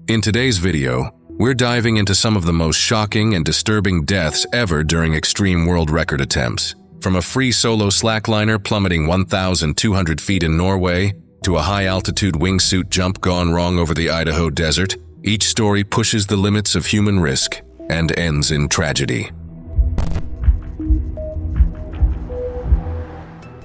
In today's video, we're diving into some of the most shocking and disturbing deaths ever during extreme world record attempts. From a free solo slackliner plummeting 1,200 feet in Norway to a high-altitude wingsuit jump gone wrong over the Idaho desert, each story pushes the limits of human risk and ends in tragedy.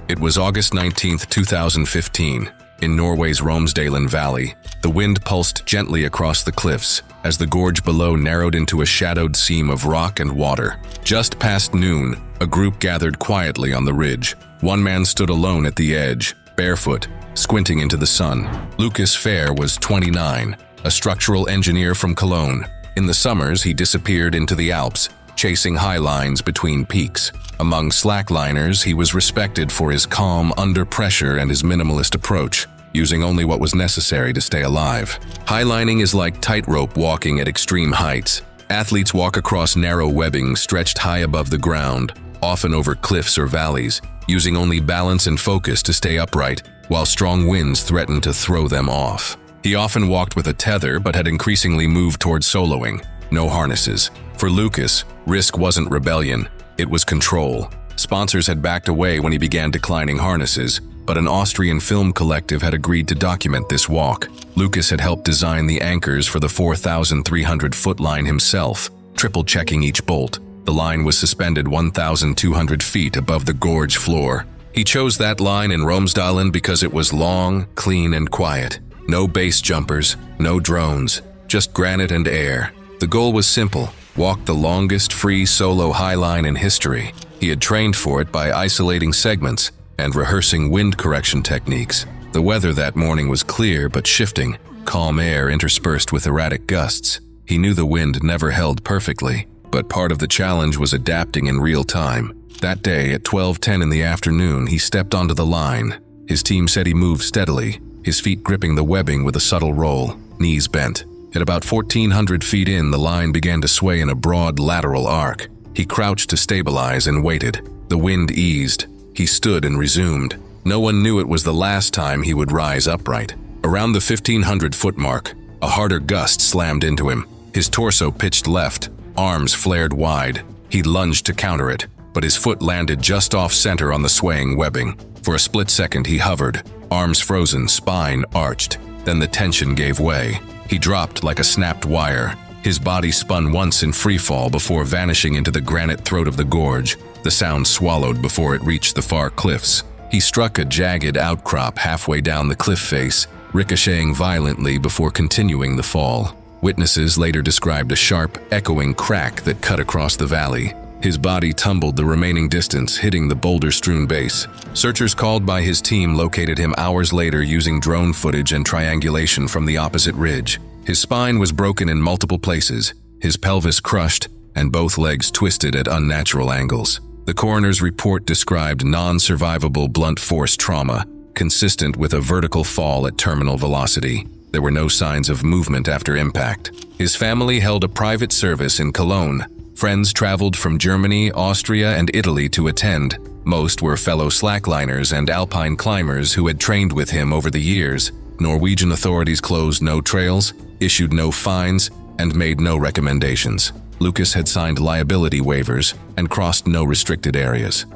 It was August 19, 2015. In Norway's Romsdalen Valley, the wind pulsed gently across the cliffs as the gorge below narrowed into a shadowed seam of rock and water. Just past noon, a group gathered quietly on the ridge. One man stood alone at the edge, barefoot, squinting into the sun. Lucas Fair was 29, a structural engineer from Cologne. In the summers, he disappeared into the Alps, chasing high lines between peaks. Among slackliners, he was respected for his calm under pressure and his minimalist approach, using only what was necessary to stay alive. Highlining is like tightrope walking at extreme heights. Athletes walk across narrow webbing stretched high above the ground, often over cliffs or valleys, using only balance and focus to stay upright, while strong winds threaten to throw them off. He often walked with a tether but had increasingly moved toward soloing. No harnesses. For Lucas, risk wasn't rebellion, it was control. Sponsors had backed away when he began declining harnesses, but an Austrian film collective had agreed to document this walk. Lucas had helped design the anchors for the 4,300-foot line himself, triple-checking each bolt. The line was suspended 1,200 feet above the gorge floor. He chose that line in Romsdalen because it was long, clean, and quiet. No base jumpers, no drones, just granite and air. The goal was simple: walk the longest free solo high line in history. He had trained for it by isolating segments and rehearsing wind correction techniques. The weather that morning was clear but shifting, calm air interspersed with erratic gusts. He knew the wind never held perfectly, but part of the challenge was adapting in real time. That day at 12:10 in the afternoon, he stepped onto the line. His team said he moved steadily, his feet gripping the webbing with a subtle roll, knees bent. At about 1,400 feet in, the line began to sway in a broad lateral arc. He crouched to stabilize and waited. The wind eased. He stood and resumed. No one knew it was the last time he would rise upright. Around the 1,500-foot mark, a harder gust slammed into him. His torso pitched left, arms flared wide. He lunged to counter it, but his foot landed just off-center on the swaying webbing. For a split second, he hovered, arms frozen, spine arched. Then the tension gave way. He dropped like a snapped wire. His body spun once in freefall before vanishing into the granite throat of the gorge. The sound swallowed before it reached the far cliffs. He struck a jagged outcrop halfway down the cliff face, ricocheting violently before continuing the fall. Witnesses later described a sharp, echoing crack that cut across the valley. His body tumbled the remaining distance, hitting the boulder-strewn base. Searchers called by his team located him hours later using drone footage and triangulation from the opposite ridge. His spine was broken in multiple places, his pelvis crushed, and both legs twisted at unnatural angles. The coroner's report described non-survivable blunt force trauma, consistent with a vertical fall at terminal velocity. There were no signs of movement after impact. His family held a private service in Cologne. Friends traveled from Germany, Austria, and Italy to attend. Most were fellow slackliners and alpine climbers who had trained with him over the years. Norwegian authorities closed no trails, issued no fines, and made no recommendations. Lucas had signed liability waivers and crossed no restricted areas.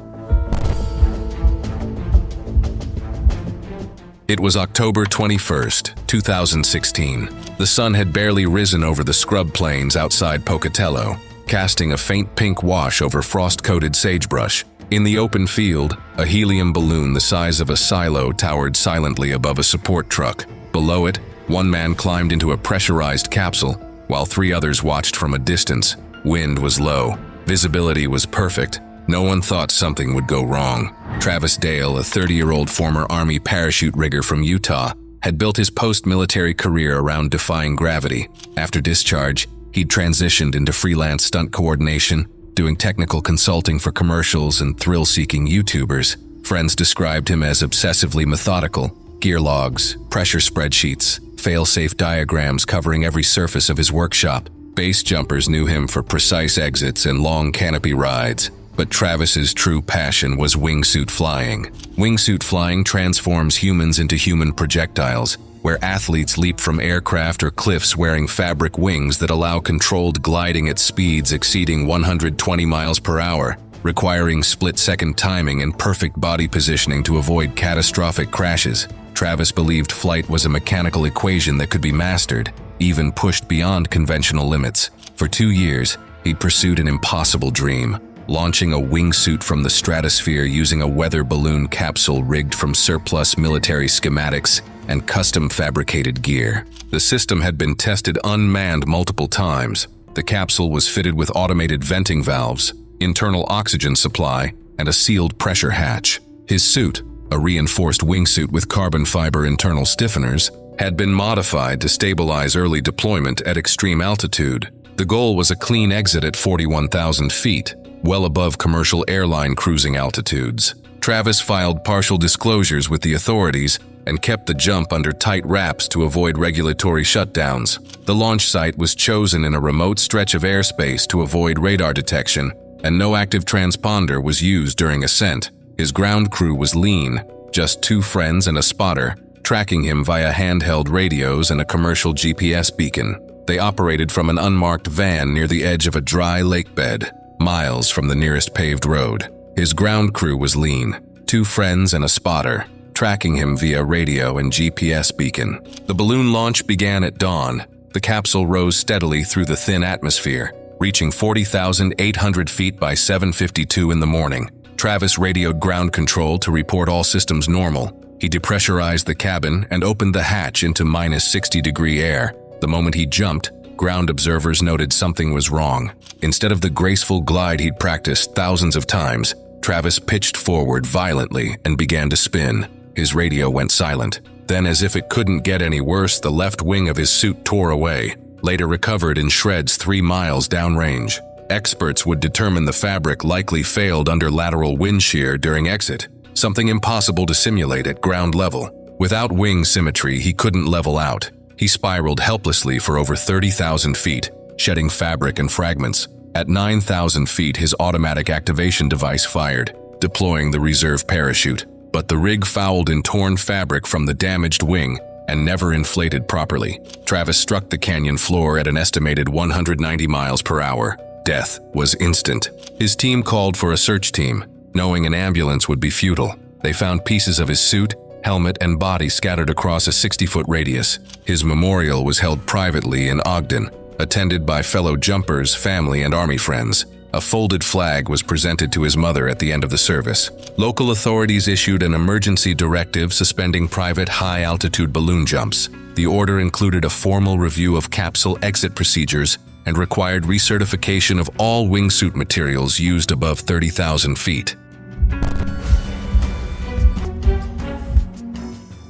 It was October 21st, 2016. The sun had barely risen over the scrub plains outside Pocatello, casting a faint pink wash over frost-coated sagebrush. In the open field, a helium balloon the size of a silo towered silently above a support truck. Below it, one man climbed into a pressurized capsule, while 3 others watched from a distance. Wind was low. Visibility was perfect. No one thought something would go wrong. Travis Dale, a 30-year-old former Army parachute rigger from Utah, had built his post-military career around defying gravity. After discharge, he'd transitioned into freelance stunt coordination, doing technical consulting for commercials and thrill-seeking YouTubers. Friends described him as obsessively methodical: gear logs, pressure spreadsheets, fail-safe diagrams covering every surface of his workshop. Base jumpers knew him for precise exits and long canopy rides. But Travis's true passion was wingsuit flying. Wingsuit flying transforms humans into human projectiles, where athletes leap from aircraft or cliffs wearing fabric wings that allow controlled gliding at speeds exceeding 120 miles per hour, requiring split-second timing and perfect body positioning to avoid catastrophic crashes. Travis believed flight was a mechanical equation that could be mastered, even pushed beyond conventional limits. For 2 years, he pursued an impossible dream, launching a wingsuit from the stratosphere using a weather balloon capsule rigged from surplus military schematics and custom-fabricated gear. The system had been tested unmanned multiple times. The capsule was fitted with automated venting valves, internal oxygen supply, and a sealed pressure hatch. His suit, a reinforced wingsuit with carbon fiber internal stiffeners, had been modified to stabilize early deployment at extreme altitude. The goal was a clean exit at 41,000 feet, well above commercial airline cruising altitudes. Travis filed partial disclosures with the authorities and kept the jump under tight wraps to avoid regulatory shutdowns. The launch site was chosen in a remote stretch of airspace to avoid radar detection, and no active transponder was used during ascent. His ground crew was lean, just 2 friends and a spotter, tracking him via handheld radios and a commercial GPS beacon. They operated from an unmarked van near the edge of a dry lake bed, miles from the nearest paved road. His ground crew was lean, 2 friends and a spotter, tracking him via radio and GPS beacon. The balloon launch began at dawn. The capsule rose steadily through the thin atmosphere, reaching 40,800 feet by 7:52 in the morning. Travis radioed ground control to report all systems normal. He depressurized the cabin and opened the hatch into -60-degree air. The moment he jumped, ground observers noted something was wrong. Instead of the graceful glide he'd practiced thousands of times, Travis pitched forward violently and began to spin. His radio went silent. Then, as if it couldn't get any worse, the left wing of his suit tore away, later recovered in shreds 3 miles downrange. Experts would determine the fabric likely failed under lateral wind shear during exit, something impossible to simulate at ground level. Without wing symmetry, he couldn't level out. He spiraled helplessly for over 30,000 feet, shedding fabric and fragments. At 9,000 feet, his automatic activation device fired, deploying the reserve parachute. But the rig fouled in torn fabric from the damaged wing and never inflated properly. Travis struck the canyon floor at an estimated 190 miles per hour. Death was instant. His team called for a search team, knowing an ambulance would be futile. They found pieces of his suit, helmet, and body scattered across a 60-foot radius. His memorial was held privately in Ogden, attended by fellow jumpers, family, and Army friends. A folded flag was presented to his mother at the end of the service. Local authorities issued an emergency directive suspending private high-altitude balloon jumps. The order included a formal review of capsule exit procedures and required recertification of all wingsuit materials used above 30,000 feet.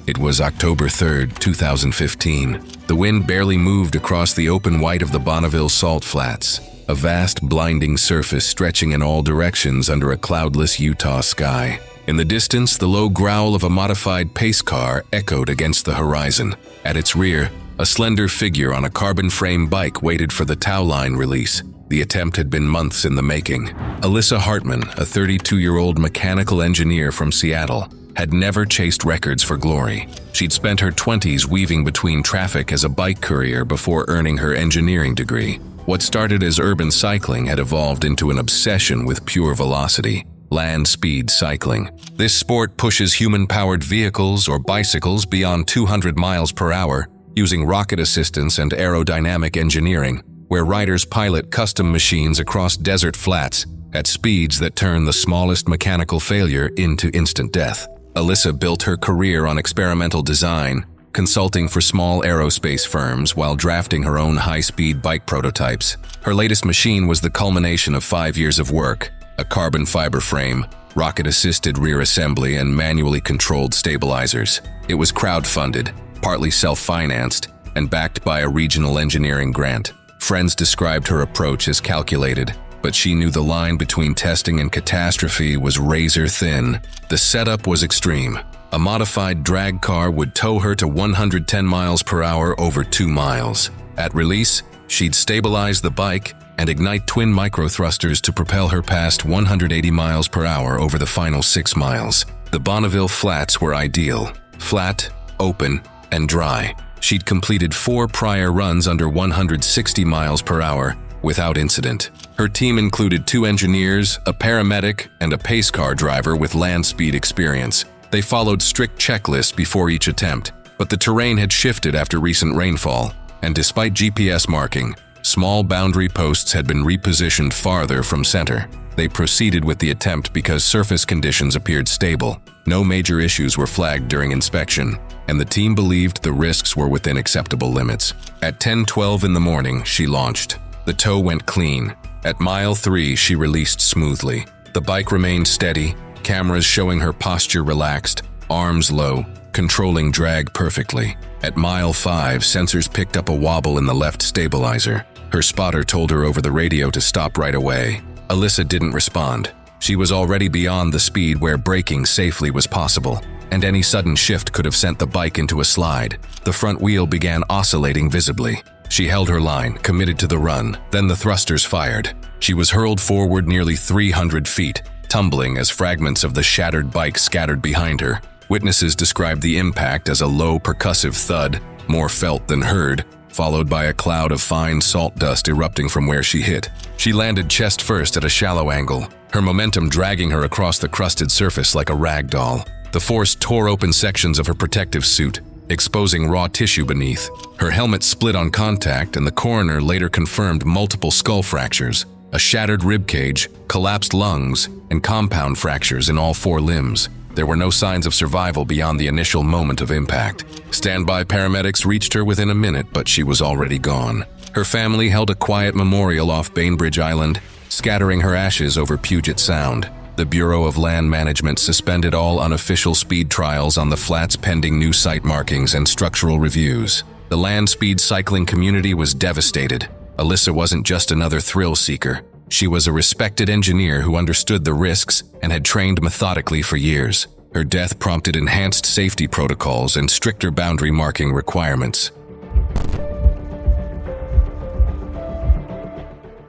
It was October 3rd, 2015. The wind barely moved across the open white of the Bonneville Salt Flats, a vast, blinding surface stretching in all directions under a cloudless Utah sky. In the distance, the low growl of a modified pace car echoed against the horizon. At its rear, a slender figure on a carbon frame bike waited for the tow line release. The attempt had been months in the making. Alyssa Hartman, a 32-year-old mechanical engineer from Seattle, had never chased records for glory. She'd spent her 20s weaving between traffic as a bike courier before earning her engineering degree. What started as urban cycling had evolved into an obsession with pure velocity, land speed cycling. This sport pushes human-powered vehicles or bicycles beyond 200 miles per hour, using rocket assistance and aerodynamic engineering, where riders pilot custom machines across desert flats at speeds that turn the smallest mechanical failure into instant death. Alyssa built her career on experimental design, consulting for small aerospace firms while drafting her own high-speed bike prototypes. Her latest machine was the culmination of 5 years of work: a carbon fiber frame, rocket-assisted rear assembly, and manually controlled stabilizers. It was crowd-funded, partly self-financed, and backed by a regional engineering grant. Friends described her approach as calculated, but she knew the line between testing and catastrophe was razor-thin. The setup was extreme. A modified drag car would tow her to 110 miles per hour over 2 miles. At release, she'd stabilize the bike and ignite twin microthrusters to propel her past 180 miles per hour over the final 6 miles. The Bonneville Flats were ideal. Flat, open, and dry. She'd completed 4 prior runs under 160 miles per hour without incident. Her team included 2 engineers, a paramedic, and a pace car driver with land speed experience. They followed strict checklists before each attempt, but the terrain had shifted after recent rainfall, and despite GPS marking, small boundary posts had been repositioned farther from center. They proceeded with the attempt because surface conditions appeared stable. No major issues were flagged during inspection, and the team believed the risks were within acceptable limits. At 10:12 in the morning, she launched. The tow went clean. At mile 3, she released smoothly. The bike remained steady, cameras showing her posture relaxed, arms low, controlling drag perfectly. At mile 5, sensors picked up a wobble in the left stabilizer. Her spotter told her over the radio to stop right away. Alyssa didn't respond. She was already beyond the speed where braking safely was possible, and any sudden shift could have sent the bike into a slide. The front wheel began oscillating visibly. She held her line, committed to the run. Then the thrusters fired. She was hurled forward nearly 300 feet, tumbling as fragments of the shattered bike scattered behind her. Witnesses described the impact as a low percussive thud, more felt than heard, followed by a cloud of fine salt dust erupting from where she hit. She landed chest first at a shallow angle, her momentum dragging her across the crusted surface like a rag doll. The force tore open sections of her protective suit, exposing raw tissue beneath. Her helmet split on contact, and the coroner later confirmed multiple skull fractures, a shattered rib cage, collapsed lungs, and compound fractures in all 4 limbs. There were no signs of survival beyond the initial moment of impact. Standby paramedics reached her within a minute, but she was already gone. Her family held a quiet memorial off Bainbridge Island, scattering her ashes over Puget Sound. The Bureau of Land Management suspended all unofficial speed trials on the flats pending new site markings and structural reviews. The land speed cycling community was devastated. Alyssa wasn't just another thrill seeker. She was a respected engineer who understood the risks and had trained methodically for years. Her death prompted enhanced safety protocols and stricter boundary marking requirements.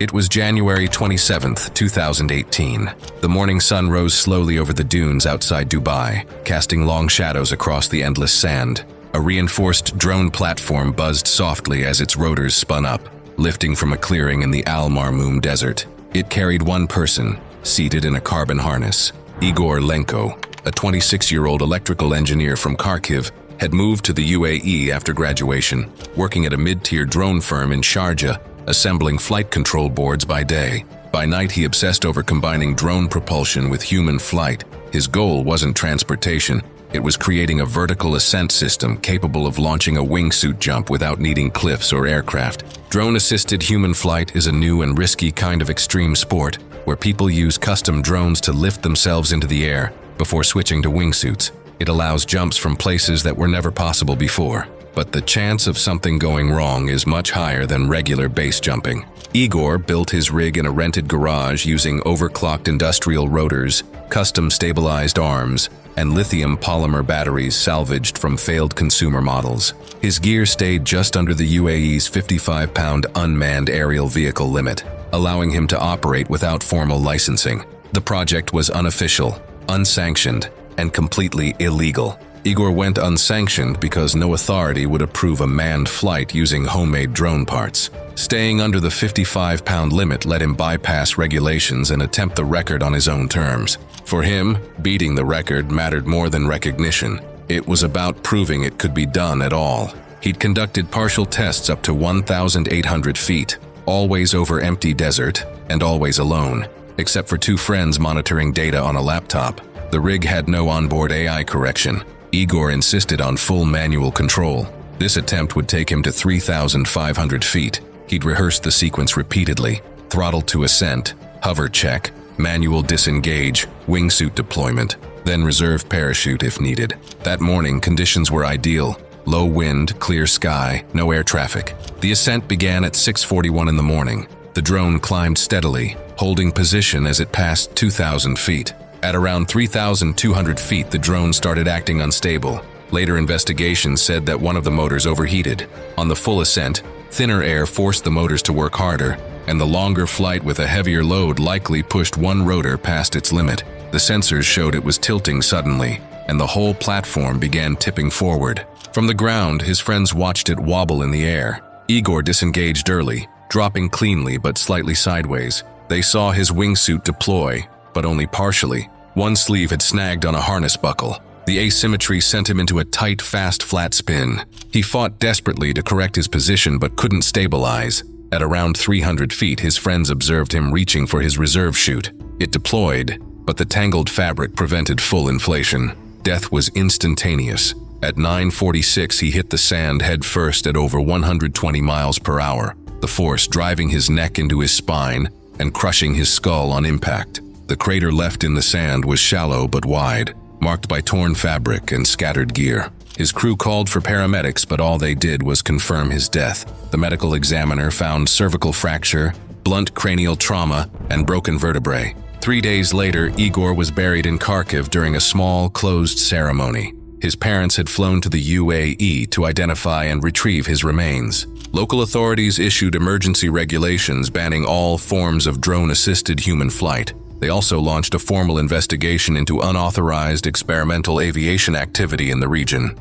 It was January 27, 2018. The morning sun rose slowly over the dunes outside Dubai, casting long shadows across the endless sand. A reinforced drone platform buzzed softly as its rotors spun up, lifting from a clearing in the Al Marmoum Desert. It carried one person, seated in a carbon harness. Igor Lenko, a 26-year-old electrical engineer from Kharkiv, had moved to the UAE after graduation, working at a mid-tier drone firm in Sharjah, assembling flight control boards by day. By night, he obsessed over combining drone propulsion with human flight. His goal wasn't transportation. It was creating a vertical ascent system capable of launching a wingsuit jump without needing cliffs or aircraft. Drone-assisted human flight is a new and risky kind of extreme sport where people use custom drones to lift themselves into the air before switching to wingsuits. It allows jumps from places that were never possible before, but the chance of something going wrong is much higher than regular base jumping. Igor built his rig in a rented garage using overclocked industrial rotors, custom stabilized arms, and lithium polymer batteries salvaged from failed consumer models. His gear stayed just under the UAE's 55-pound unmanned aerial vehicle limit, allowing him to operate without formal licensing. The project was unofficial, unsanctioned, and completely illegal. Igor went unsanctioned because no authority would approve a manned flight using homemade drone parts. Staying under the 55-pound limit let him bypass regulations and attempt the record on his own terms. For him, beating the record mattered more than recognition. It was about proving it could be done at all. He'd conducted partial tests up to 1,800 feet, always over empty desert and always alone, except for 2 friends monitoring data on a laptop. The rig had no onboard AI correction. Igor insisted on full manual control. This attempt would take him to 3,500 feet. He'd rehearsed the sequence repeatedly: throttle to ascent, hover check, manual disengage, wingsuit deployment, then reserve parachute if needed. That morning, conditions were ideal. Low wind, clear sky, no air traffic. The ascent began at 6:41 in the morning. The drone climbed steadily, holding position as it passed 2,000 feet. At around 3,200 feet, the drone started acting unstable. Later investigations said that one of the motors overheated. On the full ascent, thinner air forced the motors to work harder, and the longer flight with a heavier load likely pushed one rotor past its limit. The sensors showed it was tilting suddenly, and the whole platform began tipping forward. From the ground, his friends watched it wobble in the air. Igor disengaged early, dropping cleanly but slightly sideways. They saw his wingsuit deploy, but only partially. One sleeve had snagged on a harness buckle. The asymmetry sent him into a tight, fast, flat spin. He fought desperately to correct his position but couldn't stabilize. At around 300 feet, his friends observed him reaching for his reserve chute. It deployed, but the tangled fabric prevented full inflation. Death was instantaneous. At 9:46, he hit the sand head first at over 120 miles per hour, the force driving his neck into his spine and crushing his skull on impact. The crater left in the sand was shallow but wide, marked by torn fabric and scattered gear. His crew called for paramedics, but all they did was confirm his death. The medical examiner found cervical fracture, blunt cranial trauma, and broken vertebrae. 3 days later, Igor was buried in Kharkiv during a small, closed ceremony. His parents had flown to the UAE to identify and retrieve his remains. Local authorities issued emergency regulations banning all forms of drone-assisted human flight. They also launched a formal investigation into unauthorized experimental aviation activity in the region.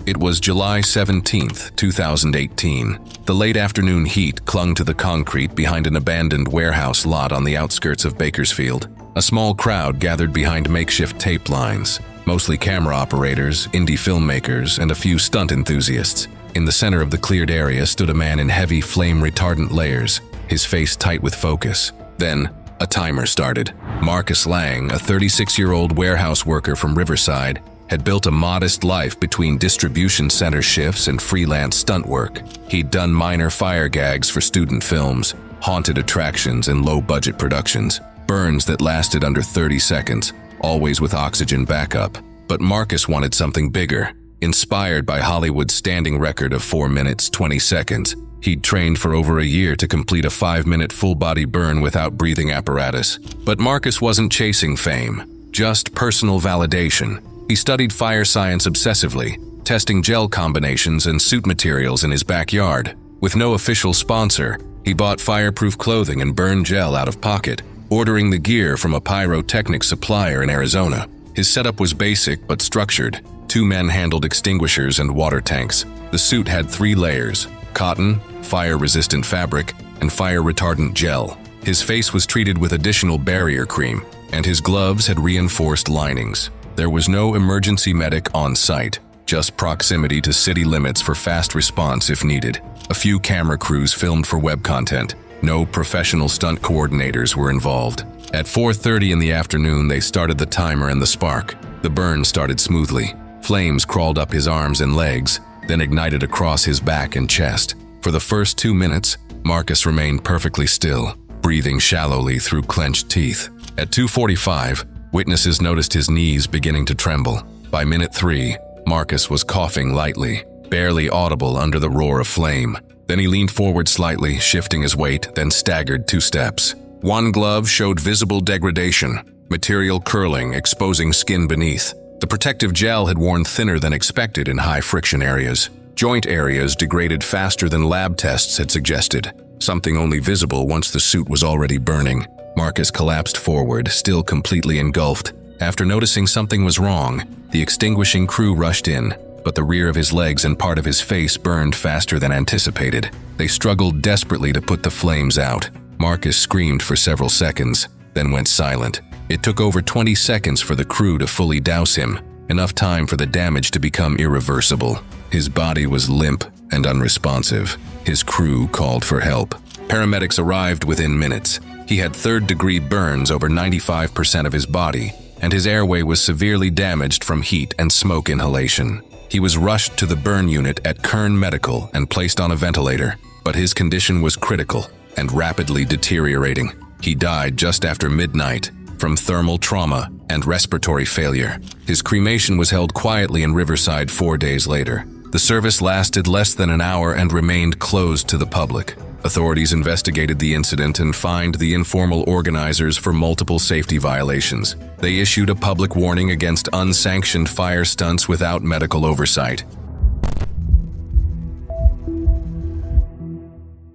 It was July 17, 2018. The late afternoon heat clung to the concrete behind an abandoned warehouse lot on the outskirts of Bakersfield. A small crowd gathered behind makeshift tape lines, mostly camera operators, indie filmmakers, and a few stunt enthusiasts. In the center of the cleared area stood a man in heavy flame-retardant layers, his face tight with focus. Then, a timer started. Marcus Lang, a 36-year-old warehouse worker from Riverside, had built a modest life between distribution center shifts and freelance stunt work. He'd done minor fire gags for student films, haunted attractions, and low-budget productions. Burns that lasted under 30 seconds, always with oxygen backup. But Marcus wanted something bigger. Inspired by Hollywood's standing record of 4 minutes, 20 seconds, he'd trained for over a year to complete a 5-minute full-body burn without breathing apparatus. But Marcus wasn't chasing fame, just personal validation. He studied fire science obsessively, testing gel combinations and suit materials in his backyard. With no official sponsor, he bought fireproof clothing and burn gel out of pocket, ordering the gear from a pyrotechnic supplier in Arizona. His setup was basic but structured. 2 men handled extinguishers and water tanks. The suit had 3 layers: cotton, fire-resistant fabric, and fire-retardant gel. His face was treated with additional barrier cream, and his gloves had reinforced linings. There was no emergency medic on site, just proximity to city limits for fast response if needed. A few camera crews filmed for web content. No professional stunt coordinators were involved. At 4:30 in the afternoon, they started the timer and the spark. The burn started smoothly. Flames crawled up his arms and legs, then ignited across his back and chest. For the first 2 minutes, Marcus remained perfectly still, breathing shallowly through clenched teeth. At 2:45, witnesses noticed his knees beginning to tremble. By minute 3, Marcus was coughing lightly, barely audible under the roar of flame. Then he leaned forward slightly, shifting his weight, then staggered 2 steps. One glove showed visible degradation, material curling, exposing skin beneath. The protective gel had worn thinner than expected in high-friction areas. Joint areas degraded faster than lab tests had suggested, something only visible once the suit was already burning. Marcus collapsed forward, still completely engulfed. After noticing something was wrong, the extinguishing crew rushed in, but the rear of his legs and part of his face burned faster than anticipated. They struggled desperately to put the flames out. Marcus screamed for several seconds, then went silent. It took over 20 seconds for the crew to fully douse him, enough time for the damage to become irreversible. His body was limp and unresponsive. His crew called for help. Paramedics arrived within minutes. He had 3rd-degree burns over 95% of his body, and his airway was severely damaged from heat and smoke inhalation. He was rushed to the burn unit at Kern Medical and placed on a ventilator, but his condition was critical and rapidly deteriorating. He died just after midnight from thermal trauma and respiratory failure. His cremation was held quietly in Riverside 4 days later. The service lasted less than an hour and remained closed to the public. Authorities investigated the incident and fined the informal organizers for multiple safety violations. They issued a public warning against unsanctioned fire stunts without medical oversight.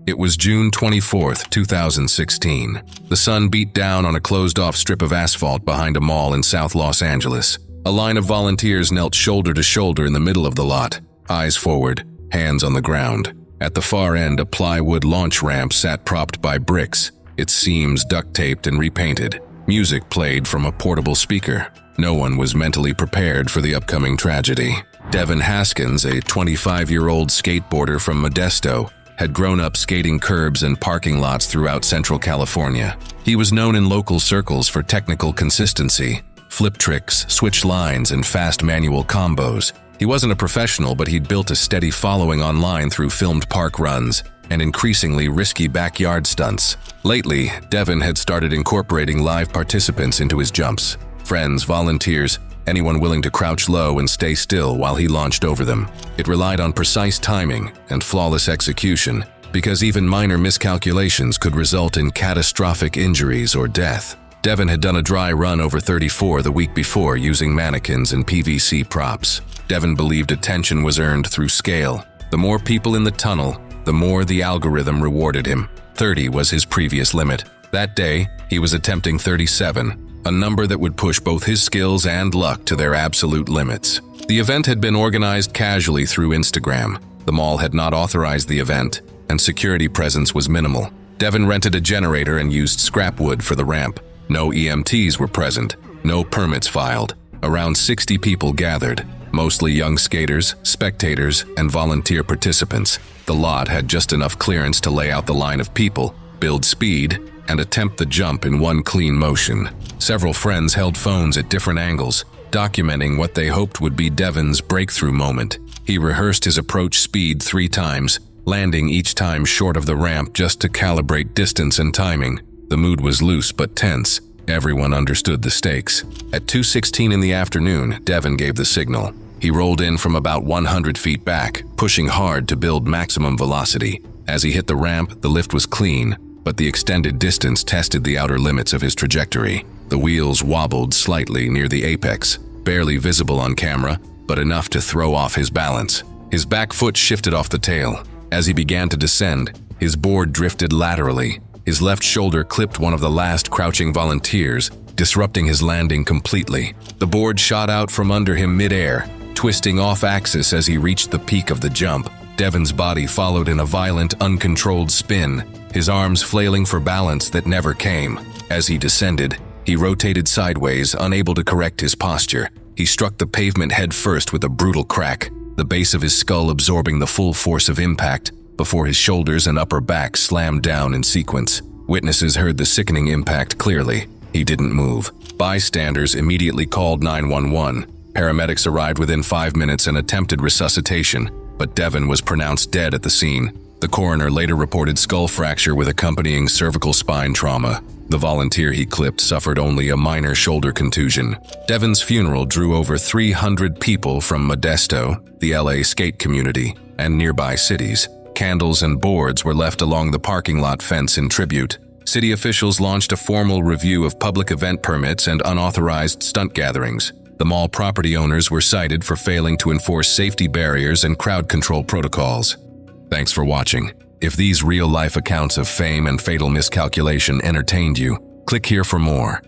It was June 24, 2016. The sun beat down on a closed-off strip of asphalt behind a mall in South Los Angeles. A line of volunteers knelt shoulder to shoulder in the middle of the lot, eyes forward, hands on the ground. At the far end, a plywood launch ramp sat propped by bricks, its seams duct-taped and repainted. Music played from a portable speaker. No one was mentally prepared for the upcoming tragedy. Devin Haskins, a 25-year-old skateboarder from Modesto, had grown up skating curbs and parking lots throughout Central California. He was known in local circles for technical consistency, flip tricks, switch lines, and fast manual combos. He wasn't a professional, but he'd built a steady following online through filmed park runs and increasingly risky backyard stunts. Lately, Devin had started incorporating live participants into his jumps. Friends, volunteers, anyone willing to crouch low and stay still while he launched over them. It relied on precise timing and flawless execution, because even minor miscalculations could result in catastrophic injuries or death. Devin had done a dry run over 34 the week before using mannequins and PVC props. Devin believed attention was earned through scale. The more people in the tunnel, the more the algorithm rewarded him. 30 was his previous limit. That day, he was attempting 37, a number that would push both his skills and luck to their absolute limits. The event had been organized casually through Instagram. The mall had not authorized the event, and security presence was minimal. Devin rented a generator and used scrap wood for the ramp. No EMTs were present, no permits filed. Around 60 people gathered, mostly young skaters, spectators, and volunteer participants. The lot had just enough clearance to lay out the line of people, build speed, and attempt the jump in one clean motion. Several friends held phones at different angles, documenting what they hoped would be Devin's breakthrough moment. He rehearsed his approach speed 3 times, landing each time short of the ramp just to calibrate distance and timing. The mood was loose but tense. Everyone understood the stakes. At 2:16 in the afternoon, Devin gave the signal. He rolled in from about 100 feet back, pushing hard to build maximum velocity. As he hit the ramp, the lift was clean, but the extended distance tested the outer limits of his trajectory. The wheels wobbled slightly near the apex, barely visible on camera, but enough to throw off his balance. His back foot shifted off the tail. As he began to descend, his board drifted laterally. His left shoulder clipped one of the last crouching volunteers, disrupting his landing completely. The board shot out from under him mid-air, twisting off-axis as he reached the peak of the jump. Devin's body followed in a violent, uncontrolled spin, his arms flailing for balance that never came. As he descended, he rotated sideways, unable to correct his posture. He struck the pavement head first with a brutal crack, the base of his skull absorbing the full force of impact, before his shoulders and upper back slammed down in sequence. Witnesses heard the sickening impact clearly. He didn't move. Bystanders immediately called 911. Paramedics arrived within 5 minutes and attempted resuscitation, but Devin was pronounced dead at the scene. The coroner later reported skull fracture with accompanying cervical spine trauma. The volunteer he clipped suffered only a minor shoulder contusion. Devin's funeral drew over 300 people from Modesto, the LA skate community, and nearby cities. Candles and boards were left along the parking lot fence in tribute. City officials launched a formal review of public event permits and unauthorized stunt gatherings. The mall property owners were cited for failing to enforce safety barriers and crowd control protocols. Thanks for watching. If these real-life accounts of fame and fatal miscalculation entertained you, click here for more.